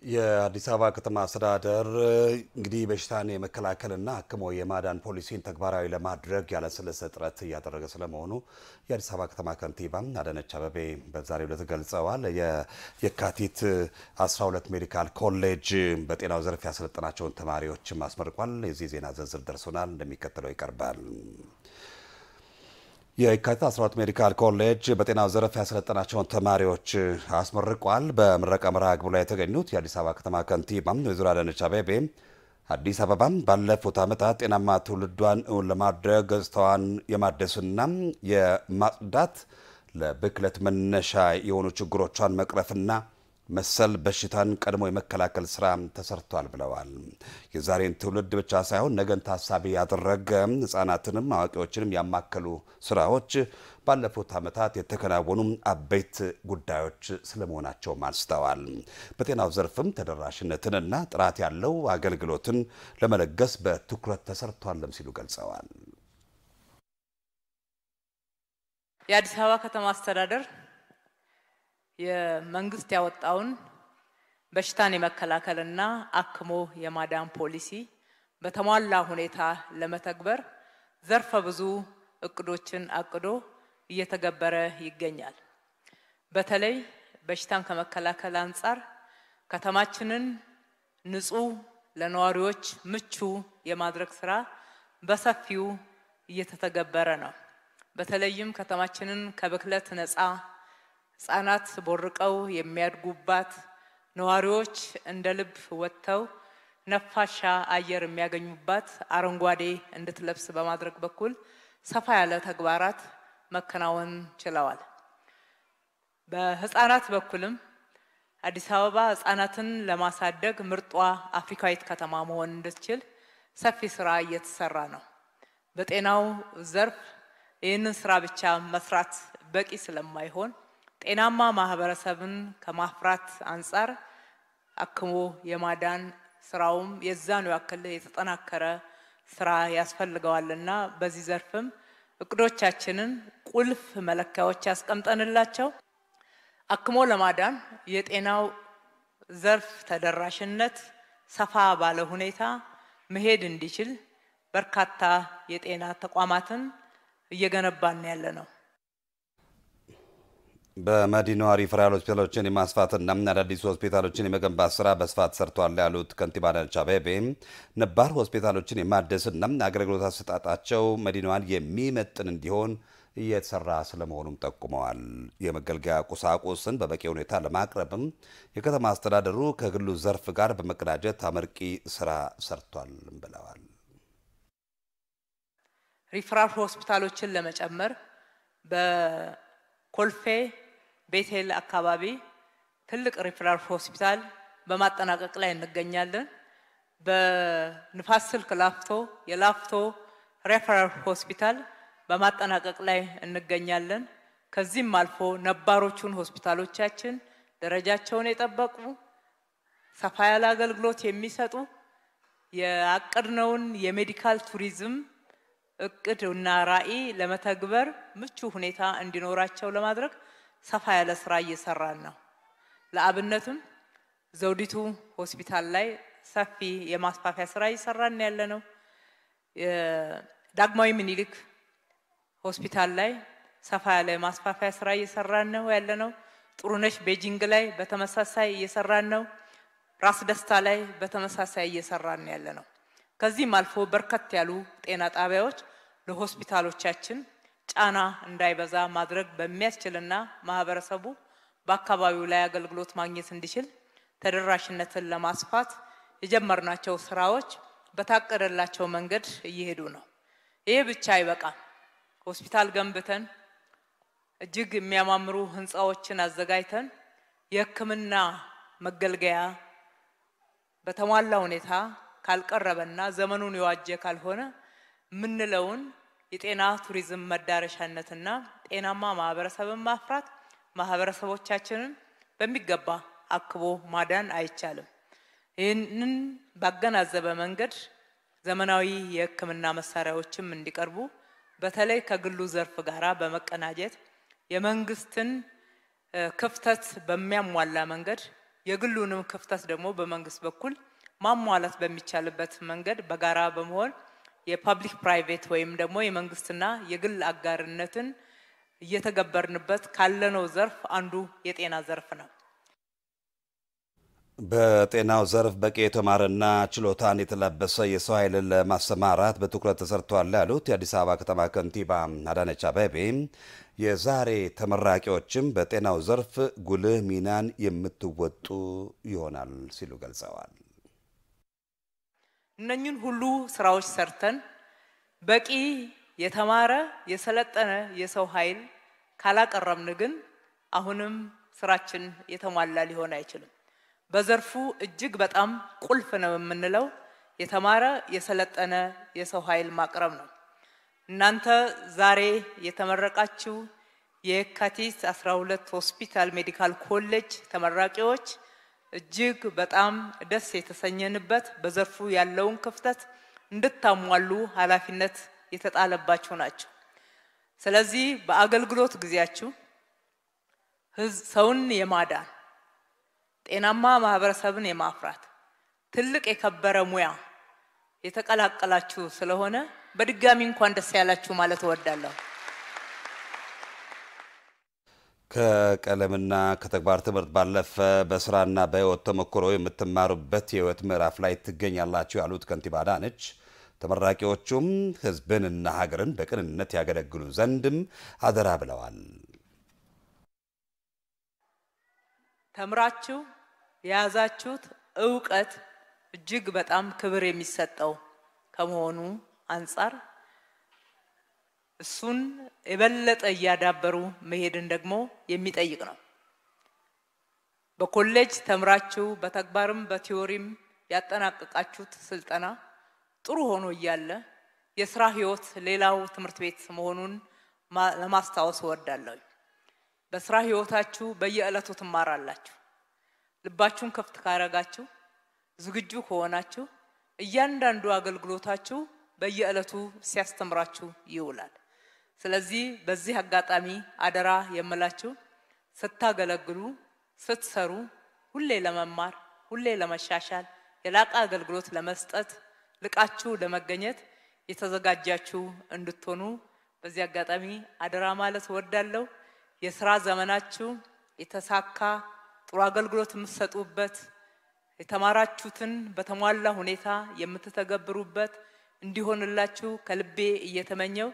የአዲስ አበባ ከተማ አስተዳደር እንግዲህ በሽታን የመከላከልና አክሞ የማዳን ፖሊሲን ተግባራዊ ለማድረግ ያለሰለሰ ጥረት እያደረገ ስለመሆኑ የአዲስ አበባ ከተማ ከንቲባ አዳነች አቤቤ በዛሬው ዕለት ገልጸዋል። የካቲት 12 ሜዲካል ኮሌጅ በጤናው ዘርፍ ያሰለጠናቸውን ተማሪዎችም አስመርቋል። የዚህ ዜና ዝርዝር ደርሶናል፣ እንደሚከተለው ይቀርባል። የካቲት 12 ሜዲካል ኮሌጅ በጤናው ዘርፍ ያሰለጠናቸውን ተማሪዎች አስመርቋል። በምረቃ መርሃ ግብሩ ላይ የተገኙት የአዲስ አበባ ከተማ ከንቲባ ወይዘሮ አዳነች አቤቤ አዲስ አበባ ባለፉት ዓመታት ጤናማ ትውልዷን እውን ለማድረግ ገጽታዋን የማደስና የማጽዳት ለብክለት መነሻ የሆኑ ችግሮቿን መቅረፍና መሰል በሽታን ቀድሞ የመከላከል ስራ ተሰርቷል ብለዋል። የዛሬን ትውልድ ብቻ ሳይሆን ነገን ታሳቢ ያደረገ ህፃናትንም አዋቂዎችንም ያማከሉ ስራዎች ባለፉት ዓመታት የተከናወኑ አበይት ጉዳዮች ስለመሆናቸው አንስተዋል። በጤናው ዘርፍም ተደራሽነትንና ጥራት ያለው አገልግሎትን ለመለገስ በትኩረት ተሰርቷልም ሲሉ ገልጸዋል። የአዲስ አበባ ከተማ አስተዳደር የመንግስት ያወጣውን በሽታን የመከላከልና አክሞ የማዳን ፖሊሲ በተሟላ ሁኔታ ለመተግበር ዘርፈ ብዙ እቅዶችን አቅዶ እየተገበረ ይገኛል። በተለይ በሽታን ከመከላከል አንፃር ከተማችንን ንጹህ ለነዋሪዎች ምቹ የማድረግ ስራ በሰፊው እየተተገበረ ነው። በተለይም ከተማችንን ከብክለት ነፃ ህፃናት ቦርቀው የሚያድጉባት ነዋሪዎች እንደ ልብ ወጥተው ነፋሻ አየር የሚያገኙባት አረንጓዴ እንድትለብስ በማድረግ በኩል ሰፋ ያለ ተግባራት መከናወን ችለዋል። በህፃናት በኩልም አዲስ አበባ ህፃናትን ለማሳደግ ምርጧ አፍሪካዊት ከተማ መሆን እንድትችል ሰፊ ስራ እየተሰራ ነው። በጤናው ዘርፍ ይህንን ስራ ብቻ መስራት በቂ ስለማይሆን ጤናማ ማህበረሰብን ከማፍራት አንፃር አክሞ የማዳን ስራውም የዛኑ ያክል የተጠናከረ ስራ ያስፈልገዋልና በዚህ ዘርፍም እቅዶቻችንን ቁልፍ መለኪያዎች ያስቀምጠንላቸው አክሞ ለማዳን የጤናው ዘርፍ ተደራሽነት ሰፋ ባለ ሁኔታ መሄድ እንዲችል በርካታ የጤና ተቋማትን እየገነባን ያለነው። በመዲናዋ ሪፈራል ሆስፒታሎችን የማስፋትና አዳዲስ ሆስፒታሎችን የመገንባት ስራ በስፋት ሰርቷል ያሉት ከንቲባ አዳነች አቤቤ ነባር ሆስፒታሎችን የማደስና አገልግሎት አሰጣጣቸው መዲናዋን የሚመጥን እንዲሆን እየተሰራ ስለመሆኑም ጠቁመዋል። የመገልገያ ቁሳቁስን በበቂ ሁኔታ ለማቅረብም የከተማ አስተዳደሩ ከግሉ ዘርፍ ጋር በመቀናጀት አመርቂ ስራ ሰርቷል ብለዋል። ሪፈራል ሆስፒታሎችን ለመጨመር በኮልፌ ቤቴል አካባቢ ትልቅ ሪፈራል ሆስፒታል በማጠናቀቅ ላይ እንገኛለን። በንፋስ ስልክ ላፍቶ የላፍቶ ሪፈራል ሆስፒታል በማጠናቀቅ ላይ እንገኛለን። ከዚህም አልፎ ነባሮቹን ሆስፒታሎቻችን ደረጃቸውን የጠበቁ ሰፋ ያለ አገልግሎት የሚሰጡ ያቀድነውን የሜዲካል ቱሪዝም እቅድና ራዕይ ለመተግበር ምቹ ሁኔታ እንዲኖራቸው ለማድረግ ሰፋ ያለ ስራ እየሰራን ነው። ለአብነትም ዘውዲቱ ሆስፒታል ላይ ሰፊ የማስፋፊያ ስራ እየሰራን ያለነው። ዳግማዊ ምኒልክ ሆስፒታል ላይ ሰፋ ያለ የማስፋፊያ ስራ እየሰራን ነው ያለነው። ጥሩነሽ ቤጂንግ ላይ በተመሳሳይ እየሰራን ነው። ራስ ደስታ ላይ በተመሳሳይ እየሰራን ያለነው። ከዚህም አልፎ በርከት ያሉ ጤና ጣቢያዎች ለሆስፒታሎቻችን ጫና እንዳይበዛ ማድረግ በሚያስችልና ማህበረሰቡ በአካባቢው ላይ አገልግሎት ማግኘት እንዲችል ተደራሽነትን ለማስፋት የጀመርናቸው ስራዎች በታቀደላቸው መንገድ እየሄዱ ነው። ይሄ ብቻ አይበቃም። ሆስፒታል ገንብተን እጅግ የሚያማምሩ ህንጻዎችን አዘጋጅተን የህክምና መገልገያ በተሟላ ሁኔታ ካልቀረበና ዘመኑን የዋጀ ካልሆነ ምንለውን የጤና ቱሪዝም መዳረሻነትና ጤናማ ማህበረሰብን ማፍራት ማህበረሰቦቻችንን በሚገባ አክቦ ማዳን አይቻልም። ይህንን ባገናዘበ መንገድ ዘመናዊ የህክምና መሳሪያዎችም እንዲቀርቡ በተለይ ከግሉ ዘርፍ ጋራ በመቀናጀት የመንግስትን ክፍተት በሚያሟላ መንገድ የግሉንም ክፍተት ደግሞ በመንግስት በኩል ማሟላት በሚቻልበት መንገድ በጋራ በመሆን የፐብሊክ ፕራይቬት ወይም ደግሞ የመንግስትና የግል አጋርነትን እየተገበርንበት ካለነው ዘርፍ አንዱ የጤና ዘርፍ ነው። በጤናው ዘርፍ በቂ የተማረና ችሎታን የተላበሰ የሰው ኃይልን ለማሰማራት በትኩረት ተሰርቷል ያሉት የአዲስ አበባ ከተማ ከንቲባ አዳነች አቤቤ የዛሬ ተመራቂዎችም በጤናው ዘርፍ ጉልህ ሚናን የምትወጡ ይሆናል ሲሉ ገልጸዋል። እነኚህን ሁሉ ስራዎች ሰርተን በቂ የተማረ የሰለጠነ የሰው ኃይል ካላቀረብን ግን አሁንም ስራችን የተሟላ ሊሆን አይችልም። በዘርፉ እጅግ በጣም ቁልፍ ነው የምንለው የተማረ የሰለጠነ የሰው ኃይል ማቅረብ ነው። እናንተ ዛሬ የተመረቃችሁ የካቲት 12 ሆስፒታል ሜዲካል ኮሌጅ ተመራቂዎች እጅግ በጣም ደስ የተሰኘንበት በዘርፉ ያለውን ክፍተት እንድታሟሉ ኃላፊነት የተጣለባችሁ ናቸው። ስለዚህ በአገልግሎት ጊዜያችሁ ሰውን የማዳን ጤናማ ማህበረሰብን የማፍራት ትልቅ የከበረ ሙያ የተቀላቀላችሁ ስለሆነ በድጋሚ እንኳን ደስ ያላችሁ ማለት እወዳለሁ። ከቀለምና ከተግባር ትምህርት ባለፈ በስራና በህይወት ተሞክሮ የምትማሩበት የህይወት ምዕራፍ ላይ ትገኛላችሁ ያሉት ከንቲባ አዳነች ተመራቂዎቹም ህዝብንና ሀገርን በቅንነት ያገለግሉ ዘንድም አደራ ብለዋል። ተምራችሁ የያዛችሁት ዕውቀት እጅግ በጣም ክብር የሚሰጠው ከመሆኑ አንፃር እሱን የበለጠ ያዳበሩ መሄድን ደግሞ የሚጠይቅ ነው። በኮሌጅ ተምራችሁ በተግባርም በቲዮሪም ያጠናቀቃችሁት ስልጠና ጥሩ ሆኖ እያለ የሥራ ህይወት ሌላው ትምህርት ቤት መሆኑን ለማስታወስ እወዳለሁ። በሥራ ህይወታችሁ በየዕለቱ ትማራላችሁ። ልባችሁን ከፍት ካረጋችሁ ዝግጁ ከሆናችሁ እያንዳንዱ አገልግሎታችሁ በየዕለቱ ሲያስተምራችሁ ይውላል። ስለዚህ በዚህ አጋጣሚ አደራ የምላችሁ ስታገለግሉ ስትሰሩ ሁሌ ለመማር ሁሌ ለመሻሻል የላቀ አገልግሎት ለመስጠት ልቃችሁ ለመገኘት የተዘጋጃችሁ እንድትሆኑ በዚህ አጋጣሚ አደራ ማለት እወዳለሁ። የሥራ ዘመናችሁ የተሳካ ጥሩ አገልግሎት የምትሰጡበት የተማራችሁትን በተሟላ ሁኔታ የምትተገብሩበት እንዲሆንላችሁ ከልቤ እየተመኘው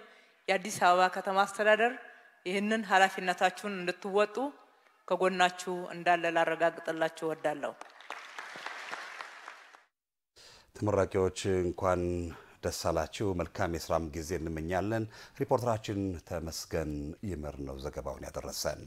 የአዲስ አበባ ከተማ አስተዳደር ይህንን ኃላፊነታችሁን እንድትወጡ ከጎናችሁ እንዳለ ላረጋግጥላችሁ እወዳለሁ። ተመራቂዎች እንኳን ደስ አላችሁ። መልካም የሥራም ጊዜ እንመኛለን። ሪፖርተራችን ተመስገን ይመር ነው ዘገባውን ያደረሰን።